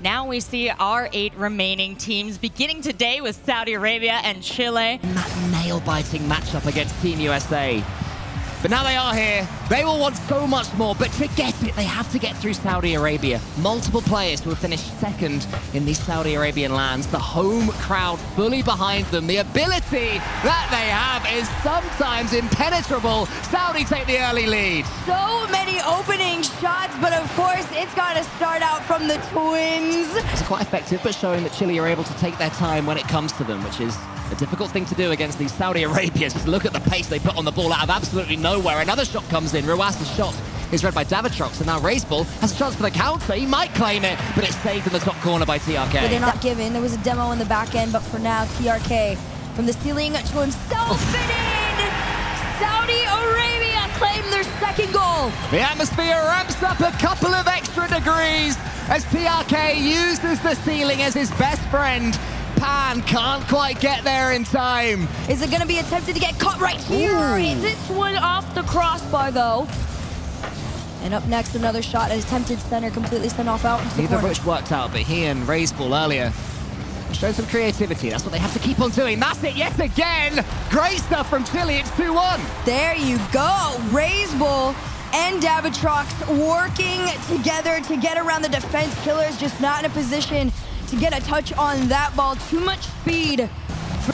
Now we see our 8 remaining teams beginning today with Saudi Arabia and Chile. That nail-biting matchup against Team USA. But now they are here. They will want so much more, but to get it, they have to get through Saudi Arabia. Multiple players who have finished second in these Saudi Arabian lands. The home crowd fully behind them. The ability that they have is sometimes impenetrable. Saudi take the early lead. So many opening shots, but of course, it's got to start out from the twins. It's quite effective, but showing that Chile are able to take their time when it comes to them, which is a difficult thing to do against these Saudi Arabians. Just look at the pace they put on the ball out of absolutely nowhere. Another shot comes in. Ruas's shot is read by Davitrox, and now Raiseball has a chance for the counter. He might claim it, but it's saved in the top corner by TRK. But they're not given. There was a demo in the back end, but for now, TRK from the ceiling to himself and in! Saudi Arabia claim their second goal. The atmosphere ramps up a couple of extra degrees as TRK uses the ceiling as his best friend. Pan can't quite get there in time. Is it going to be attempted to get caught right here? Ooh. This one off the crossbar, though. And up next, another shot. An attempted center, completely sent off out into the Neither of corner. which worked out, but he and Raiseball earlier showed some creativity. That's what they have to keep on doing. That's it yet again. Great stuff from Chile. It's 2-1. There you go. Raiseball and Davitrox working together to get around the defense. Killer's just not in a position to get a touch on that ball. Too much speed.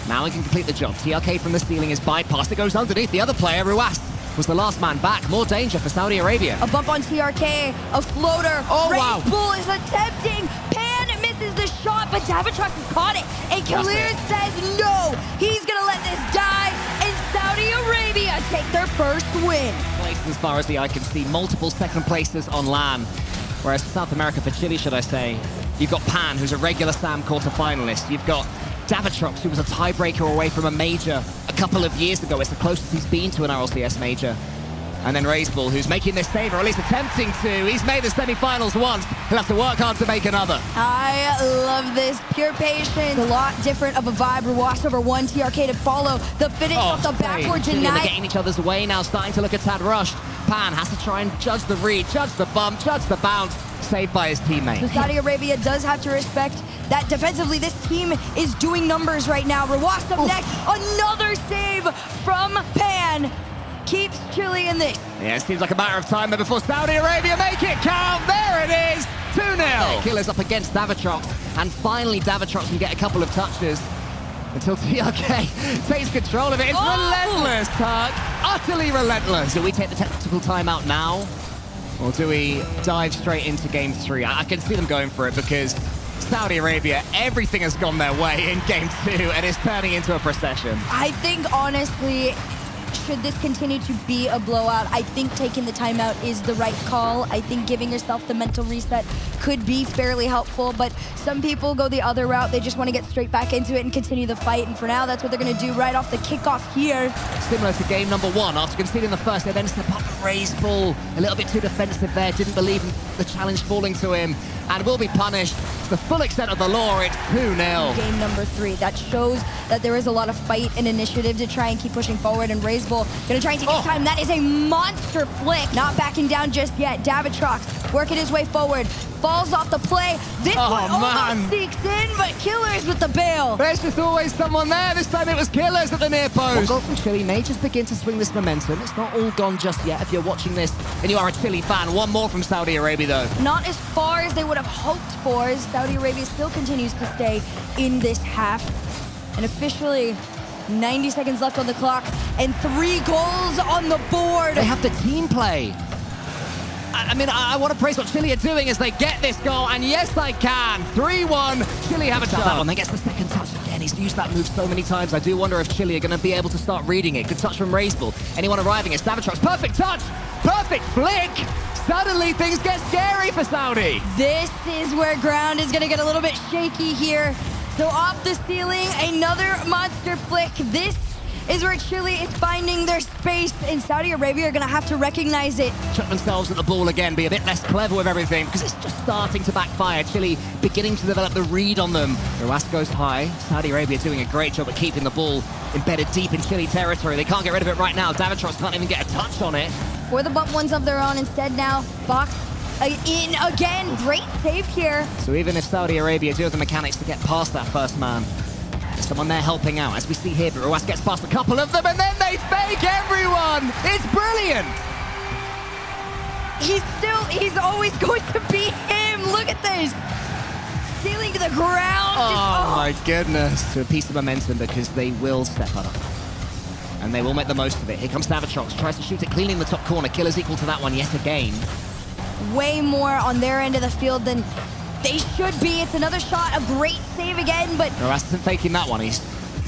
Now he can complete the job. TRK from the ceiling is bypassed. It goes underneath the other player. Ruas was the last man back. More danger for Saudi Arabia. A bump on TRK, a floater. Oh, wow. Raiseball is attempting. Pan misses the shot, but Davitrox has caught it. And Khalil says no. He's going to let this die. And Saudi Arabia take their first win. As far as the eye can see, multiple second places on LAN. Whereas for South America, for Chile, should I say, you've got Pan, who's a regular SAM quarterfinalist. You've got Davitrox, who was a tiebreaker away from a major a couple of years ago. It's the closest he's been to an RLCS major. And then Raiseball, who's making this save, or at least attempting to. He's made the semi-finals once. He'll have to work hard to make another. I love this. Pure patience. A lot different of a vibe. Ruas over 1, TRK to follow. The finish off the backward Chile tonight. are getting each other's way now, starting to look a tad rushed. Pan has to try and judge the read, judge the bump, judge the bounce. Saved by his teammate. So Saudi Arabia does have to respect that defensively this team is doing numbers right now. Ruas up next. Another save from Pan. Keeps Chile in this. Yeah, it seems like a matter of time before Saudi Arabia make it count. There it is, 2-0. Killer's up against Davitrox, and finally Davitrox can get a couple of touches until TRK takes control of it. It's relentless, Turk, utterly relentless. Do we take the tactical timeout now, or do we dive straight into game 3? I can see them going for it because Saudi Arabia, everything has gone their way in game 2, and it's turning into a procession. I think, honestly, should this continue to be a blowout, I think taking the timeout is the right call. I think giving yourself the mental reset could be fairly helpful, but some people go the other route. They just want to get straight back into it and continue the fight, and for now, that's what they're going to do right off the kickoff here. Similar to game number 1, after conceding the first, they then step up and raise ball. A little bit too defensive there, didn't believe in the challenge falling to him, and will be punished. To the full extent of the law, it's 2-0. Game number 3, that shows that there is a lot of fight and initiative to try and keep pushing forward, and Raiseball gonna try and take his time. That is a monster flick. Not backing down just yet. Davitrox working his way forward. Falls off the play. This one almost sneaks in, but Killer's with the bail. There's just always someone there. This time it was Killers at the near post. One goal from Chile may just begin to swing this momentum. It's not all gone just yet if you're watching this and you are a Chile fan. One more from Saudi Arabia, though. Not as far as they would have hoped for, as Saudi Arabia still continues to stay in this half. And officially, 90 seconds left on the clock, and 3 goals on the board. They have the team play. I mean, I want to praise what Chile are doing as they get this goal, and yes, I can. 3-1, Chile have a chance. That one, then gets the second touch again. He's used that move so many times. I do wonder if Chile are going to be able to start reading it. Good touch from Raiseball. Anyone arriving? It's Davitrox. Perfect touch. Perfect flick. Suddenly, things get scary for Saudi. This is where ground is going to get a little bit shaky here. So off the ceiling, another monster flick. This is where Chile is finding their space, and Saudi Arabia are going to have to recognize it. Chuck themselves at the ball again, be a bit less clever with everything, because it's just starting to backfire. Chile beginning to develop the read on them. Ruas goes high. Saudi Arabia doing a great job at keeping the ball embedded deep in Chile territory. They can't get rid of it right now. Davitrox can't even get a touch on it. For the bump ones of their own, instead now, Box In again, great save here. So even if Saudi Arabia do have the mechanics to get past that first man, there's someone there helping out, as we see here, but Ruas gets past a couple of them, and then they fake everyone! It's brilliant! He's always going to be him. Look at this. Stealing to the ground. Oh my goodness. To a piece of momentum, because they will step up. And they will make the most of it. Here comes Davitrox, tries to shoot it cleanly in the top corner. Killer's equal to that one yet again. Way more on their end of the field than they should be. It's another shot, a great save again, but... Ruas isn't faking that one. He's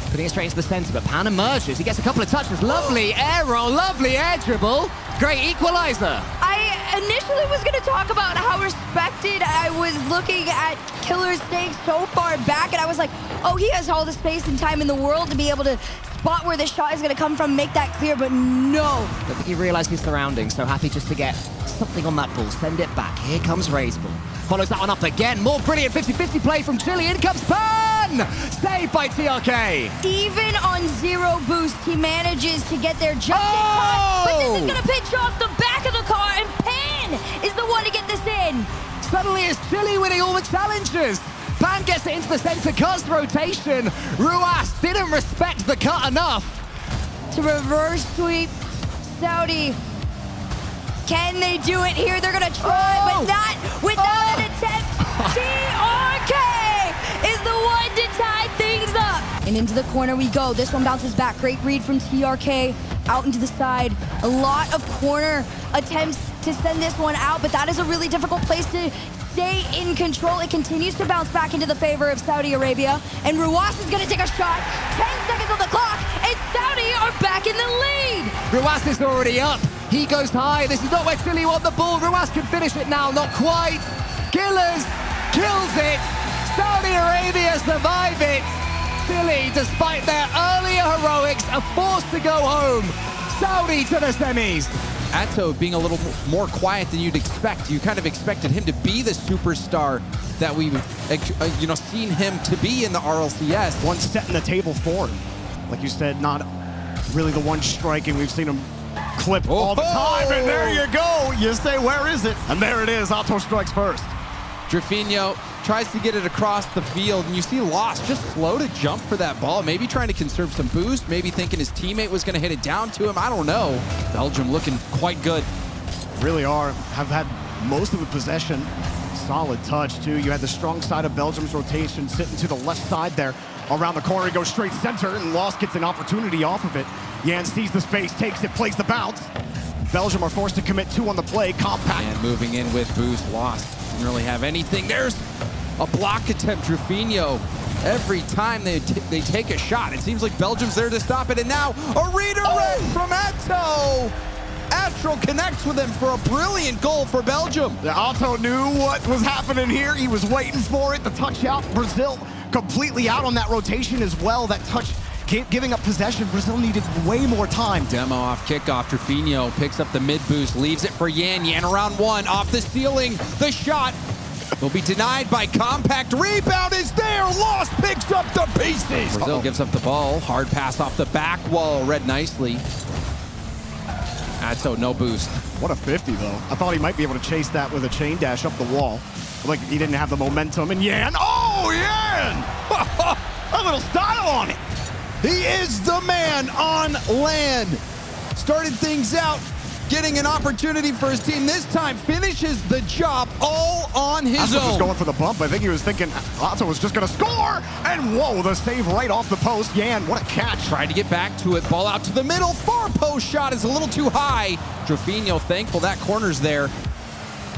putting it straight into the center, but Pan emerges. He gets a couple of touches. Lovely air roll, lovely air dribble. Great equalizer. I initially was going to talk about how respected I was looking at Killer's staying so far back, and I was like, oh, he has all the space and time in the world to be able to spot where this shot is going to come from, make that clear, but no. I don't think he realized his surroundings, so happy just to get something on that ball. Send it back. Here comes Ray's ball. Follows that one up again. More brilliant 50-50 play from Chile. In comes Pan! Saved by TRK. Even on zero boost, he manages to get there just in time. But this is going to pitch off the back of the car, and Pan is the one to get this in. Suddenly it's Chile winning all the challenges. Pan gets it into the center, cuts rotation. Ruas didn't respect the cut enough. To reverse sweep Saudi. Can they do it here? They're going to try, but not without an attempt. TRK is the one to tie things up. And into the corner we go. This one bounces back. Great read from TRK. Out into the side. A lot of corner attempts to send this one out, but that is a really difficult place to stay in control. It continues to bounce back into the favor of Saudi Arabia. And Ruas is going to take a shot. 10 seconds on the clock, and Saudi are back in the lead. Ruas is already up. He goes high. This is not where Chile want the ball. Ruas can finish it now. Not quite. Killers kills it. Saudi Arabia survive it. Chile, despite their earlier heroics, are forced to go home. Saudi to the semis. Atto being a little more quiet than you'd expect. You kind of expected him to be the superstar that we've seen him to be in the RLCS. One setting the table for him. Like you said, not really the one striking. We've seen him clip all the time, and there you go. You say, where is it? And there it is. Atto strikes first. Drafinho tries to get it across the field, and you see Lost just slow to jump for that ball, maybe trying to conserve some boost, maybe thinking his teammate was going to hit it down to him. I don't know. Belgium looking quite good. Really are. Have had most of the possession. Solid touch, too. You had the strong side of Belgium's rotation sitting to the left side there. Around the corner, he goes straight center, and Lost gets an opportunity off of it. Yan sees the space, takes it, plays the bounce. Belgium are forced to commit 2 on the play. Compact. And moving in with boost. Lost didn't really have anything. There's a block attempt. Drafinho, every time they take a shot, it seems like Belgium's there to stop it. And now a redirect from Atto. Astral connects with him for a brilliant goal for Belgium. Atto knew what was happening here. He was waiting for it. The touch out. Brazil completely out on that rotation as well. That touch giving up possession. Brazil needed way more time. Demo off kickoff. Drafinho picks up the mid boost, leaves it for Yan. Yan around one, off the ceiling. The shot will be denied by Compact. Rebound is there. Lost picks up the pieces. Brazil gives up the ball. Hard pass off the back wall. Read nicely. Atto, no boost. What a 50, though. I thought he might be able to chase that with a chain dash up the wall. Like he didn't have the momentum. And Yan, oh, Yan! A little style on it. He is the man on land. Started things out, getting an opportunity for his team. This time finishes the job all on his own. Was going for the bump. I think he was thinking Atto was just going to score. And whoa, the save right off the post. Yan, what a catch. Tried to get back to it. Ball out to the middle. Far post shot is a little too high. Drafinho thankful that corner's there.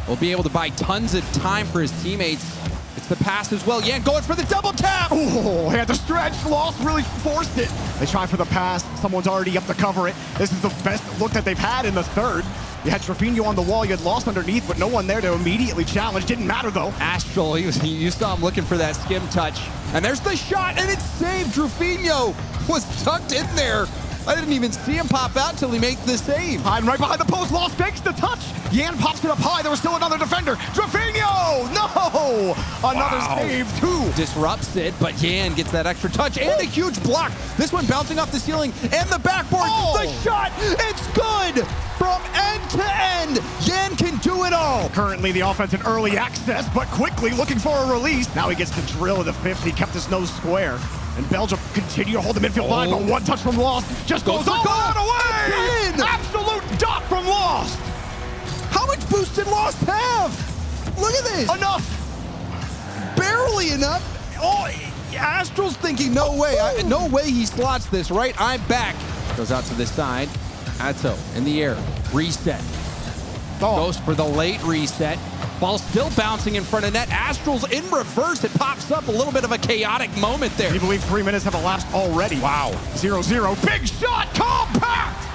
Will be able to buy tons of time for his teammates. It's the pass as well. Yan going for the double tap. Oh, had to stretch. Lost really forced it. They try for the pass. Someone's already up to cover it. This is the best look that they've had in the third. You had Drafinho on the wall. You had Lost underneath, but no one there to immediately challenge. Didn't matter, though. Astral, you saw him looking for that skim touch. And there's the shot, and it's saved. Drafinho was tucked in there. I didn't even see him pop out till he made the save. Hiding right behind the post. Lost fakes the touch. Yan pops it up high. There was still another defender. Drafinho! No! Another save, too. Disrupts it, but Yan gets that extra touch and a huge block. This one bouncing off the ceiling and the backboard. The shot, it's good from end to end. Yan can do it all. Currently the offense in early access, but quickly looking for a release. Now he gets the drill of the 50, kept his nose square. And Belgium continue to hold the midfield line, but one touch from Lost just goes all out away. Absolute dot from Lost. How much boost did Lost have? Look at this. Enough. Barely enough. Oh, Astral's thinking, no way. No way he slots this, right? I'm back. Goes out to the side. Atto in the air. Reset. Goes for the late reset. Ball still bouncing in front of net. Astral's in reverse. It pops up. A little bit of a chaotic moment there. Can you believe 3 minutes have elapsed already? Wow. 0-0. Big shot. Compact.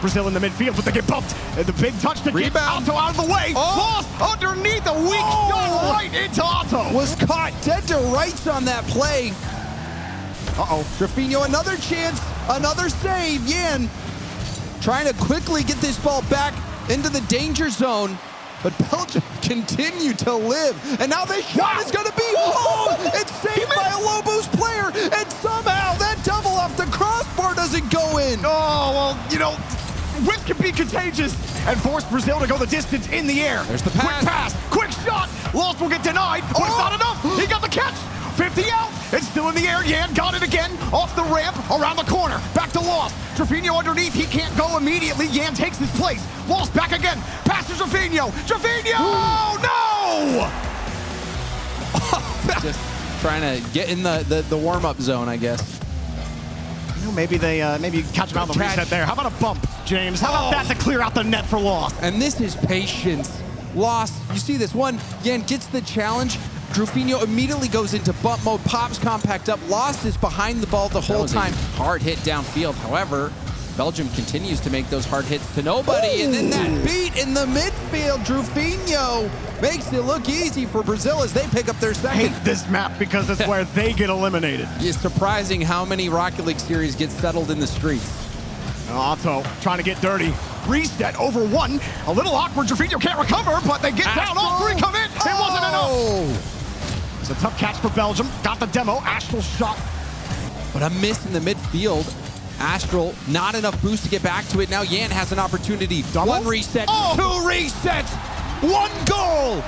Brazil in the midfield, but they get bumped. The big touch to get Otto out of the way. Lost underneath a weak shot right into Otto. Was caught dead to rights on that play. Trofino, another chance. Another save. Yan trying to quickly get this ball back into the danger zone. But Belgium continue to live. And now this shot is going to be, it's saved by a low boost player. And somehow that double off the crossbar doesn't go in. Oh, well, you know, whip can be contagious and force Brazil to go the distance in the air. There's the pass. Quick pass, quick shot. Lost will get denied, but it's not enough. He got the catch. 50 out. It's still in the air. Yan got it again. Off the ramp, around the corner. Back to Lost. Trofino underneath. He can't go immediately. Yan takes his place. Lost back again. Pass to Trofino. Trofino! No! Just trying to get in the warm-up zone, I guess. You know, maybe you catch him out of the reset there. How about a bump, James? How about that to clear out the net for Lost? And this is patience. Lost. You see this one. Yan gets the challenge. Trofino immediately goes into bump mode, pops compact up. Lost is behind the ball the whole time. Hard hit downfield. However, Belgium continues to make those hard hits to nobody. And then that beat in the midfield. Trofino makes it look easy for Brazil as they pick up their second. I hate this map because it's where they get eliminated. It's surprising how many Rocket League series get settled in the streets. Otto trying to get dirty. Reset over one. A little awkward. Trofino can't recover, but they get down. All three come in. It wasn't enough. It's a tough catch for Belgium. Got the demo. Astral shot. But a miss in the midfield. Astral, not enough boost to get back to it. Now Yan has an opportunity. Double? One reset, two resets, one goal.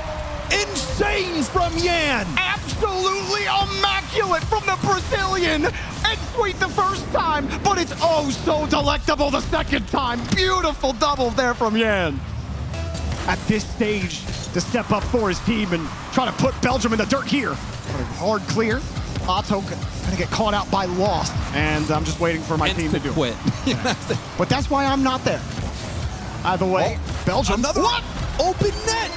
Insane from Yan. Absolutely immaculate from the Brazilian. And sweet the first time, but it's oh so delectable the second time. Beautiful double there from Yan. At this stage, to step up for his team and try to put Belgium in the dirt here. But a hard clear. Otto gonna get caught out by Lost, and I'm just waiting for my team to do quit. But that's why I'm not there. Either way, Belgium. Another open net.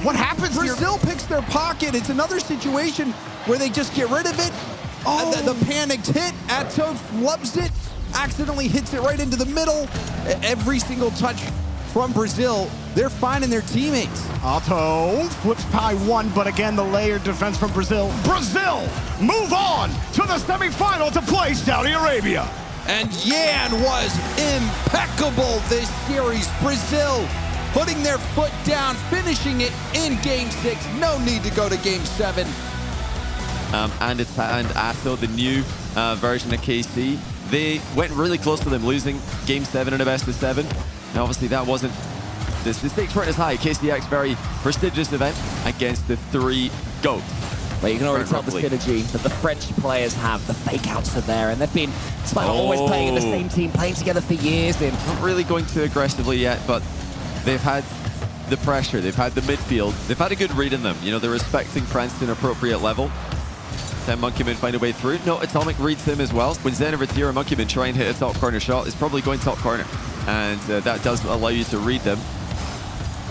What happens here? Brazil picks their pocket. It's another situation where they just get rid of it. The panicked hit. Atto flubs it, accidentally hits it right into the middle. Every single touch from Brazil, they're finding their teammates. Otto flips pie one, but again, the layered defense from Brazil. Brazil move on to the semifinal to play Saudi Arabia. And Yan was impeccable this series. Brazil putting their foot down, finishing it in Game 6. No need to go to Game 7. And Atto, the new version of KC, they went really close to them losing Game 7 in a best of 7. Now, obviously, that wasn't, the stakes weren't as high. KCX, very prestigious event against the 3 GOATs. But you can already tell the synergy that the French players have. The fake-outs are there, and they've been, despite not always playing in the same team, playing together for years. Not really going too aggressively yet, but they've had the pressure. They've had the midfield. They've had a good read in them. You know, they're respecting France to an appropriate level. Then Monkeyman find a way through. No, Atomic reads him as well. When Zen or Vatira and Monkeyman try and hit a top corner shot, it's probably going top corner. And that does allow you to read them.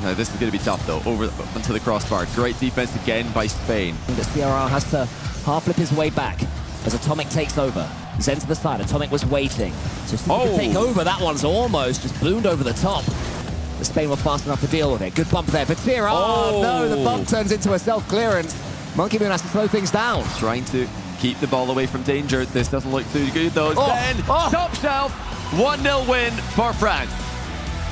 Now, this is going to be tough, though, over onto the crossbar. Great defense again by Spain. The CRR has to half flip his way back as Atomic takes over. Zen to the side. Atomic was waiting. So as soon as he can take over, that one's almost just ballooned over the top. The Spain were fast enough to deal with it. Good bump there for Vatira. Oh, no, the bump turns into a self-clearance. Monkeyman has to slow things down. Trying to keep the ball away from danger. This doesn't look too good, though. Zen, top shelf. 1-0 win for France.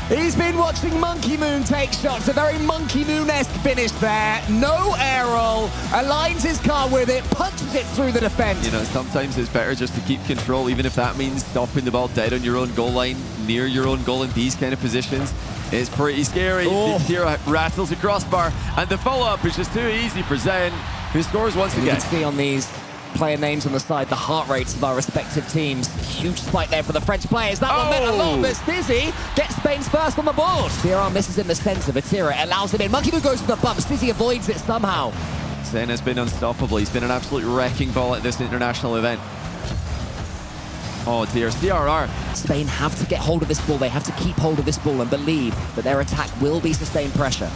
He's been watching Monkey Moon take shots. A very Monkey Moon-esque finish there. No air roll. Aligns his car with it. Punches it through the defense. You know, sometimes it's better just to keep control, even if that means stopping the ball dead on your own goal line, near your own goal in these kind of positions. It's pretty scary. Vatira rattles the crossbar, and the follow-up is just too easy for Zen, who scores once You again. can see on these player names on the side the heart rates of our respective teams. Huge spike there for the French players. That one meant a lot, but Stizzy gets Spain's first on the board. Sierra misses in the center. Vatira allows him in. Monkey Moon goes for the bump. Stizzy avoids it somehow. Zen has been unstoppable. He's been an absolute wrecking ball at this international event. Oh dear, CRR. Spain have to get hold of this ball. They have to keep hold of this ball and believe that their attack will be sustained pressure.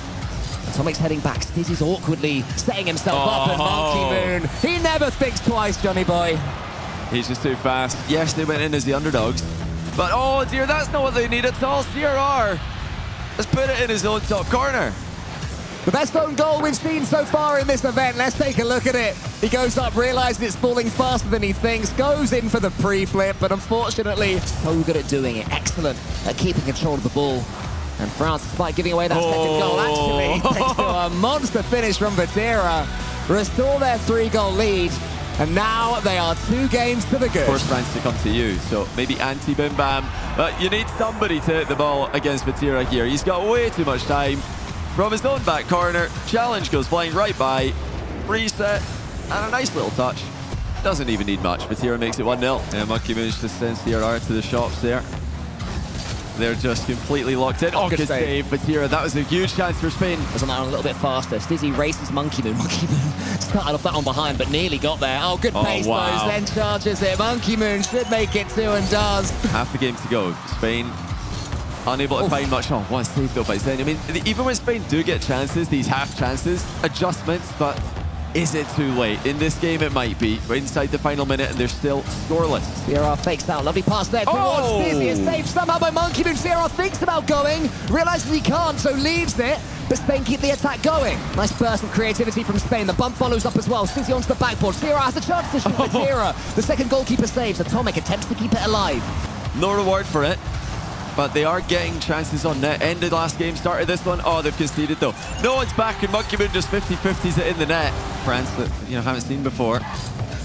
Atomic's heading back. Stizzy's awkwardly setting himself up, and Monkey Moon, he never thinks twice, Johnny boy. He's just too fast. Yes, they went in as the underdogs, but oh dear, that's not what they need at all. CRR has put it in his own top corner. The best own goal we've seen so far in this event. Let's take a look at it. He goes up, realizes it's falling faster than he thinks, goes in for the pre-flip, but unfortunately... So good at doing it. Excellent at keeping control of the ball. And France, despite giving away that second goal, actually, thanks to a monster finish from Vatira, restore their 3-goal lead. And now they are 2 games to the good. Of course, France to come to you, so maybe anti-Bim Bam. But you need somebody to hit the ball against Vatira here. He's got way too much time. From his own back corner, challenge goes flying right by. Reset, and a nice little touch. Doesn't even need much. Vatira makes it 1-0. And Monkey Moon just sends CRR to the shops there. They're just completely locked in. Oh, good save, Vatira. That was a huge chance for Spain. Was on that one a little bit faster. Stizzy races Monkey Moon. Monkey Moon started off that one behind, but nearly got there. Oh, good pace, wow. Then charges it. Monkey Moon should make it 2 and does. Half the game to go. Spain unable to find much. Oh, one save though by Zen. I mean, even when Spain do get chances, these half chances, adjustments, but is it too late? In this game, it might be. We're inside the final minute and they're still scoreless. Sierra fakes out. Lovely pass there towards Stizzy. It's saved somehow by Monkey Moon. Sierra thinks about going, realizes he can't, so leaves it. But Spain keep the attack going. Nice burst of creativity from Spain. The bump follows up as well. Stizzy onto the backboard. Sierra has a chance to shoot Vatira. The second goalkeeper saves. Atomic attempts to keep it alive. No reward for it, but they are getting chances on net. Ended last game, started this one. Oh, they've conceded though. No one's back, and Monkey Moon just 50-50s it in the net. France that haven't seen before.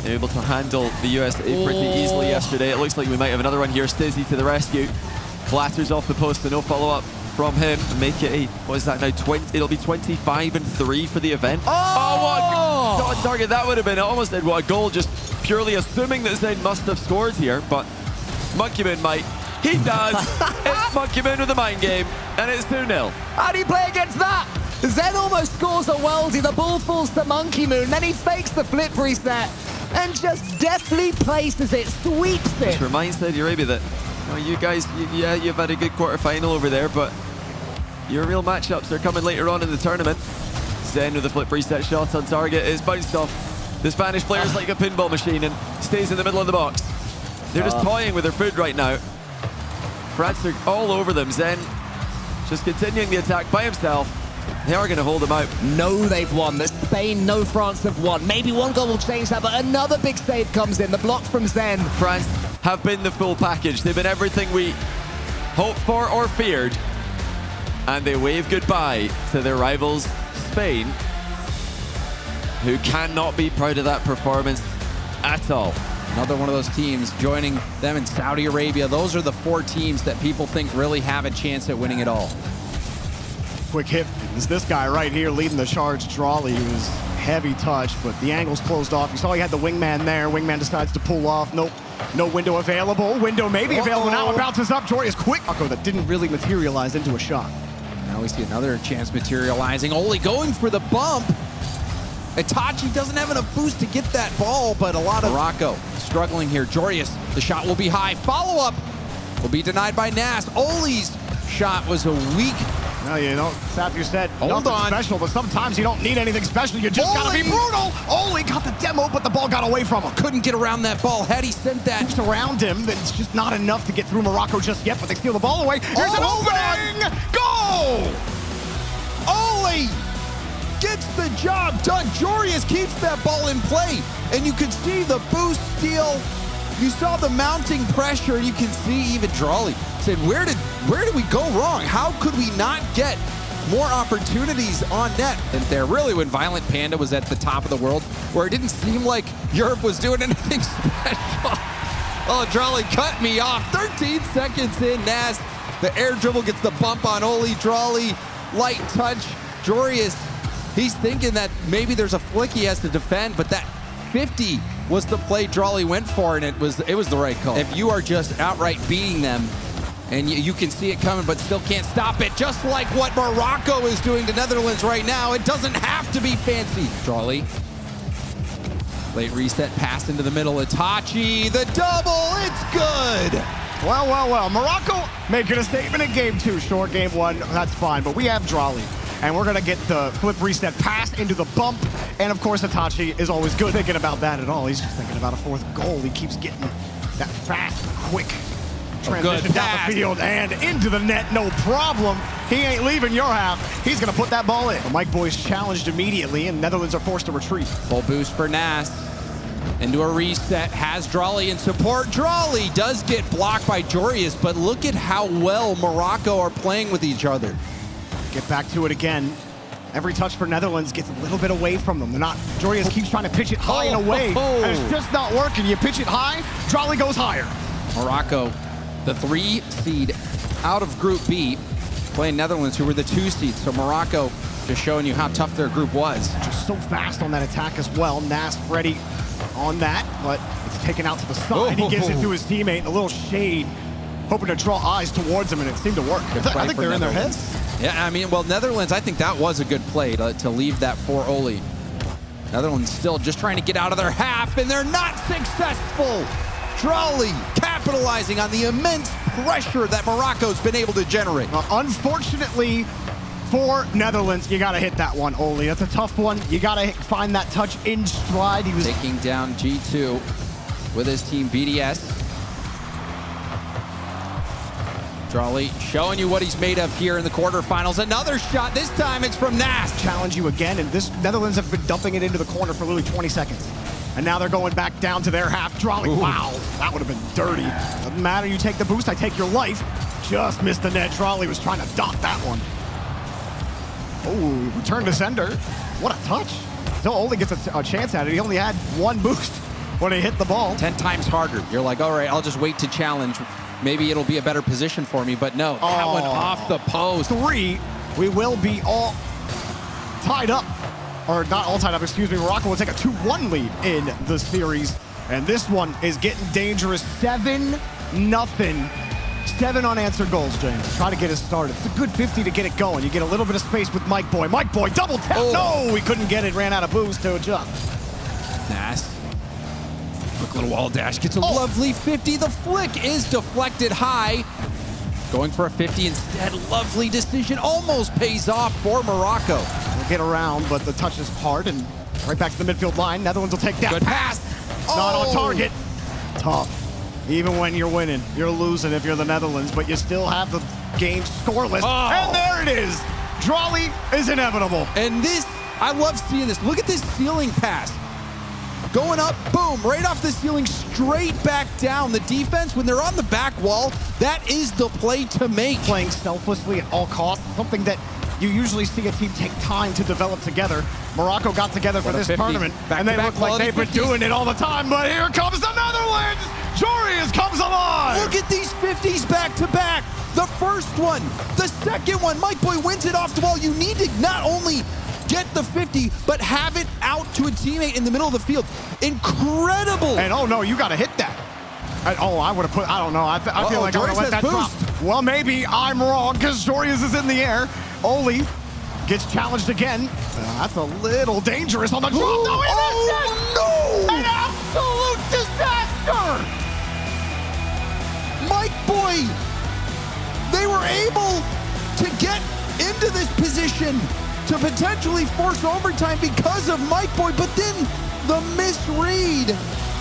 They're able to handle the USA pretty easily yesterday. It looks like we might have another one here. Stizzy to the rescue. Clatters off the post, but no follow-up from him. Make it what is that now? 20. It'll be 25-3 for the event. Oh, what on target that would have been. It almost did. What a goal, just purely assuming that Zen must have scored here, but Monkey Moon might. He does. It's Monkey Moon with the mind game, and it's 2-0. How do you play against that? Zen almost scores a worldie. The ball falls to Monkey Moon. Then he fakes the flip reset and just deftly places it, sweeps it. Which reminds Saudi Arabia that you guys, you've had a good quarter-final over there, but your real matchups are coming later on in the tournament. Zen with the flip reset shot on target is bounced off the Spanish players like a pinball machine and stays in the middle of the box. They're just toying with their food right now. France are all over them. Zen just continuing the attack by himself. They are going to hold him out. No, they've won. The Spain, no, France have won. Maybe one goal will change that, but another big save comes in. The block from Zen. France have been the full package. They've been everything we hoped for or feared. And they wave goodbye to their rivals, Spain, who cannot be proud of that performance at all. Another one of those teams joining them in Saudi Arabia. Those are the 4 teams that people think really have a chance at winning it all. Quick hit is this guy right here leading the charge. Drawley, who was heavy touch, but the angle's closed off. You saw he had the wingman there. Wingman decides to pull off. Nope. No window available. Window may be available now. It bounces up. Jory is quick. That didn't really materialize into a shot. Now we see another chance materializing. Oli going for the bump. Itachi doesn't have enough boost to get that ball, but a lot of Morocco struggling here. Jorius, the shot will be high. Follow-up will be denied by Nas. Oli's shot was a weak. Well, you know, Safi said Hold nothing on. special, but sometimes you don't need anything special. You just gotta be brutal. Oli got the demo, but the ball got away from him. Couldn't get around that ball. Had he sent that Just around him, it's just not enough to get through Morocco just yet, but they steal the ball away. Here's an opening! Goal! Oli gets the job done. Jorius keeps that ball in play, and you can see the boost steal. You saw the mounting pressure. You can see even Drawley said, where did we go wrong? How could we not get more opportunities on net? And there really, when Violent Panda was at the top of the world, where it didn't seem like Europe was doing anything special. Oh, Drawley cut me off. 13 seconds in, Nas. The air dribble gets the bump on Oli. Drawley, light touch. Jorius, he's thinking that maybe there's a flick he has to defend, but that 50 was the play Drawley went for, and it was the right call. If you are just outright beating them, and you can see it coming, but still can't stop it, just like what Morocco is doing to Netherlands right now, it doesn't have to be fancy. Drawley. Late reset, pass into the middle. Itachi, the double, it's good. Well, well, well. Morocco making a statement in game 2. Short game 1, that's fine. But we have Drawley. And we're going to get the flip reset pass into the bump. And, of course, Itachi is always good thinking about that at all. He's just thinking about a 4th goal. He keeps getting that fast, quick transition down the field and into the net, no problem. He ain't leaving your half. He's going to put that ball in. The Mike Boys challenged immediately, and Netherlands are forced to retreat. Full boost for Nas. Into a reset, has Drawley in support. Drawley does get blocked by Jorius, but look at how well Morocco are playing with each other. Get back to it again. Every touch for Netherlands gets a little bit away from them. They're not. Jorius keeps trying to pitch it high and away, and it's just not working. You pitch it high, Drawley goes higher. Morocco, the 3 seed out of Group B, playing Netherlands, who were the 2 seeds. So Morocco just showing you how tough their group was. Just so fast on that attack as well. Nas ready on that, but it's taken out to the side. He gives it to his teammate, a little shade, hoping to draw eyes towards him, and it seemed to work. I think they're in their heads. Yeah, I mean, well, Netherlands, I think that was a good play to leave that for Oli. Netherlands still just trying to get out of their half, and they're not successful. Drawley capitalizing on the immense pressure that Morocco's been able to generate. Unfortunately for Netherlands, you got to hit that one, Oli. That's a tough one. You got to find that touch in stride. He was taking down G2 with his team BDS. Drawley showing you what he's made of here in the quarterfinals. Another shot, this time it's from Nas. Challenge you again, and this Netherlands have been dumping it into the corner for literally 20 seconds. And now they're going back down to their half. Drawley, wow, that would have been dirty. Doesn't matter, you take the boost, I take your life. Just missed the net. Drawley was trying to dot that one. Oh, return to sender. What a touch. Still only gets a chance at it. He only had 1 boost when he hit the ball. 10 times harder. You're like, all right, I'll just wait to challenge. Maybe it'll be a better position for me, but no, that went off the post. 3, we will be all tied up. Or not all tied up, excuse me. Morocco will take a 2-1 lead in the series. And this one is getting dangerous. 7-0. 7 unanswered goals, James. Try to get it started. It's a good 50 to get it going. You get a little bit of space with Mike Boy. Mike Boy, double tap. No, we couldn't get it. Ran out of boost to adjust. Nas. Quick little wall dash. Gets a lovely 50. The flick is deflected high. Going for a 50 instead. Lovely decision. Almost pays off for Morocco. They'll get around, but the touch is hard. And right back to the midfield line. Netherlands will take that. Good pass. Not on target. Tough. Even when you're winning, you're losing if you're the Netherlands, but you still have the game scoreless. And there it is. Drawley is inevitable. And this, I love seeing this. Look at this ceiling pass. Going up, boom, right off the ceiling, straight back down. The defense, when they're on the back wall, that is the play to make. Playing selflessly at all costs, something that you usually see a team take time to develop together. Morocco got together for this tournament, and they look like they've been doing it all the time, but here comes the Netherlands! Jorius comes alive! Look at these 50s back to back. The first one, the second one, Mike Boy wins it off the wall. You need to not only get the 50, but have it out to a teammate in the middle of the field. Incredible! And oh no, you gotta hit that. I would have put, I don't know, I feel like I would have let that drop. Well, maybe I'm wrong, because Jorius is in the air. Oli gets challenged again. That's a little dangerous on the drop. No, an absolute disaster! Mike Boy, they were able to get into this position to potentially force overtime because of Mike Boy, but then the misread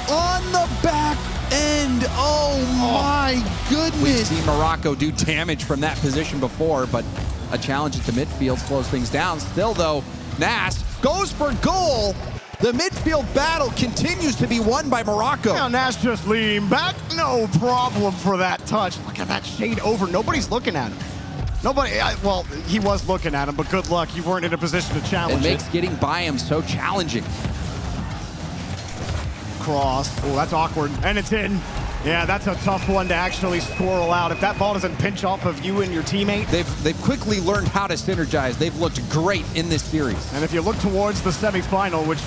on the back end. Oh my goodness. We've seen Morocco do damage from that position before, but a challenge at the midfield slows things down. Still though, Nas goes for goal, The midfield battle continues to be won by Morocco. Now Nash just lean back. No problem for that touch. Look at that shade over. Nobody's looking at him. Nobody, well, he was looking at him, but good luck. You weren't in a position to challenge It makes getting by him so challenging. Cross. Oh, that's awkward. And it's in. Yeah, that's a tough one to actually squirrel out. If that ball doesn't pinch off of you and your teammate. They've quickly learned how to synergize. They've looked great in this series. And if you look towards the semifinal, which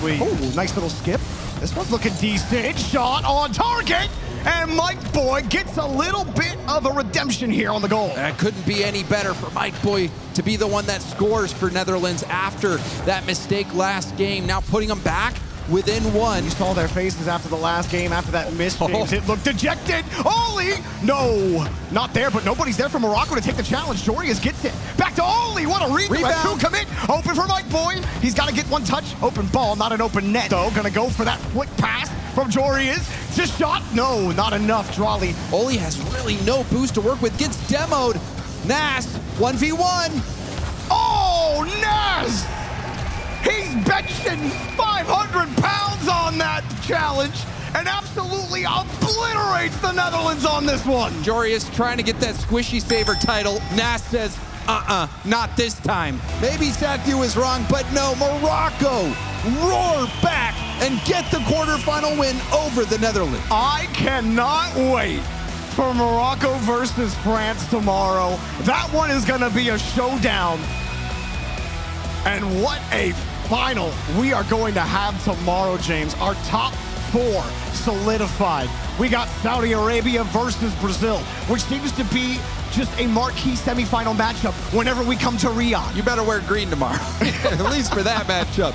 nice little skip. This one's looking decent. Shot on target. And Mike Boy gets a little bit of a redemption here on the goal. That couldn't be any better for Mike Boy to be the one that scores for Netherlands after that mistake last game. Now putting them back within one. You saw their faces after the last game, after that miss, James. It looked dejected. Oli! No, not there, but nobody's there for Morocco to take the challenge. Jorius gets it. Back to Oli. What a rebound. Two commit. Open for Mike Boy. He's got to get one touch. Open ball, not an open net, though. Gonna go for that flick pass from Jorius. Just shot. No, not enough. Drawley. Oli has really no boost to work with. Gets demoed. Nas, 1v1. Oh, Nas! He's benching 500 pounds on that challenge and absolutely obliterates the Netherlands on this one. Jorius trying to get that squishy saver title. Nas says, not this time. Maybe Sathiou was wrong, but no, Morocco roar back and get the quarterfinal win over the Netherlands. I cannot wait for Morocco versus France tomorrow. That one is gonna be a showdown. And what a final we are going to have tomorrow, James. Our top 4 solidified. We got Saudi Arabia versus Brazil, which seems to be just a marquee semifinal matchup whenever we come to Riyadh. You better wear green tomorrow, at least for that matchup.